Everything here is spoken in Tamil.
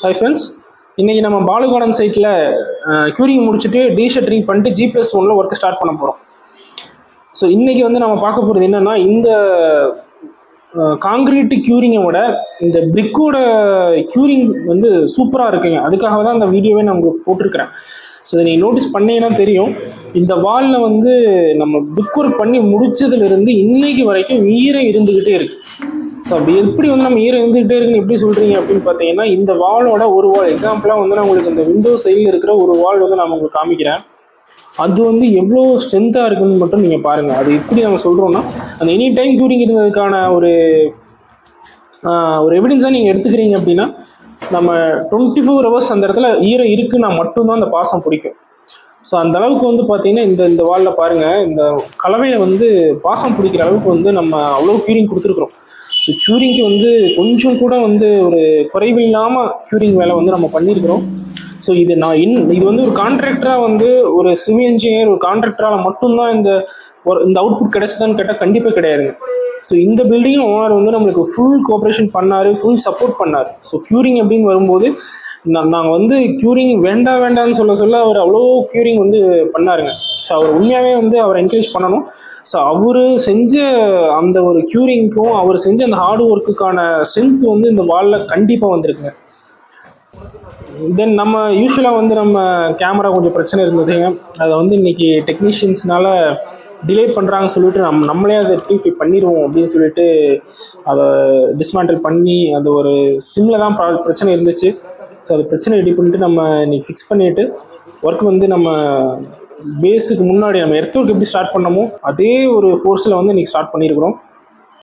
ஹாய் ஃப்ரெண்ட்ஸ், இன்றைக்கி நம்ம பாலு கார்டன் சைட்டில் க்யூரிங் முடிச்சுட்டு டீஷர்ட்ரிங் பண்ணிட்டு G+1 ஒர்க் ஸ்டார்ட் பண்ண போகிறோம். ஸோ இன்றைக்கி வந்து நம்ம பார்க்க போகிறது என்னென்னா, இந்த காங்கிரீட் க்யூரிங்கை விட இந்த பிரிக்கோட க்யூரிங் வந்து சூப்பராக இருக்குங்க. அதுக்காக தான் அந்த வீடியோவே நான் உங்களுக்கு போட்டிருக்கிறேன். ஸோ இதை நீங்கள் நோட்டீஸ் பண்ணீங்கன்னா தெரியும், இந்த வாலில் வந்து நம்ம பிரிக் ஒர்க் பண்ணி முடிச்சதுலேருந்து இன்னைக்கு வரைக்கும் ஈரம் இருந்துக்கிட்டே இருக்குது. ஸோ அப்படி எப்படி வந்து நம்ம ஈரம் இருந்துகிட்டே இருக்குன்னு எப்படி சொல்கிறீங்க அப்படின்னு பார்த்தீங்கன்னா, இந்த வாலோட ஒரு வால் எக்ஸாம்பிளாக வந்து நான் உங்களுக்கு இந்த விண்டோ சைடில் இருக்கிற ஒரு வால் வந்து நான் உங்களுக்கு காமிக்கிறேன். அது வந்து எவ்வளோ ஸ்ட்ரென்த்தாக இருக்குன்னு மட்டும் நீங்கள் பாருங்கள். அது எப்படி நம்ம சொல்கிறோன்னா, அந்த எனி டைம் க்யூரிங் இருந்ததுக்கான ஒரு எவிடன்ஸாக நீங்கள் எடுத்துக்கிறீங்க அப்படின்னா, நம்ம 24 hours அந்த இடத்துல ஈரம் இருக்குன்னா மட்டும்தான் அந்த பாசம் பிடிக்கும். ஸோ அந்த அளவுக்கு வந்து பார்த்தீங்கன்னா, இந்த வாலில் பாருங்கள், இந்த கலவையை வந்து பாசம் பிடிக்கிற அளவுக்கு வந்து நம்ம அவ்வளோ க்யூரிங் கொடுத்துருக்குறோம். ஸோ க்யூரிங்க்கு வந்து கொஞ்சம் கூட வந்து ஒரு குறைவில்லாமல் க்யூரிங் வேலை வந்து நம்ம பண்ணியிருக்கிறோம். ஸோ இது வந்து ஒரு கான்ட்ராக்டராக வந்து ஒரு சிவில் இன்ஜினியர் ஒரு கான்ட்ராக்டரால் மட்டும்தான் இந்த அவுட்புட் கிடைச்சதான்னு கேட்டால் கண்டிப்பாக கிடையாதுங்க. ஸோ இந்த பில்டிங் ஓனர் வந்து நம்மளுக்கு ஃபுல் கோஆப்ரேஷன் பண்ணார், ஃபுல் சப்போர்ட் பண்ணார். ஸோ க்யூரிங் அப்படின்னு வரும்போது நாங்கள் வந்து க்யூரிங் வேண்டான்னு சொல்ல அவர் அவ்வளோ க்யூரிங் வந்து பண்ணாருங்க. ஸோ அவர் உண்மையாகவே வந்து அவரை என்கரேஜ் பண்ணணும். ஸோ அவர் செஞ்ச அந்த ஒரு க்யூரிங்க்கும் அவர் செஞ்ச அந்த ஹார்ட் ஒர்க்குக்கான ஸ்ட்ரென்த் வந்து இந்த வாலில் கண்டிப்பாக வந்திருக்குங்க. தென் நம்ம யூஸ்வலாக வந்து நம்ம கேமரா கொஞ்சம் பிரச்சனை இருந்ததுங்க. அதை வந்து இன்றைக்கி டெக்னீஷியன்ஸ்னால டிலே பண்ணுறாங்கன்னு சொல்லிட்டு நம்மளே அதை ரிஃபை பண்ணிடுவோம் அப்படின்னு சொல்லிட்டு அதை டிஸ்மேண்டில் பண்ணி அது ஒரு சிம்மில் தான் பிரச்சனை இருந்துச்சு. ஸோ அது பிரச்சனை ரெடி பண்ணிட்டு நம்ம இன்றைக்கி ஃபிக்ஸ் பண்ணிவிட்டு ஒர்க் வந்து நம்ம பேஸுக்கு முன்னாடி நம்ம எர்த் ஒர்க் எப்படி ஸ்டார்ட் பண்ணமோ அதே ஒரு ஃபோர்ஸில் வந்து இன்றைக்கி ஸ்டார்ட் பண்ணியிருக்கிறோம்.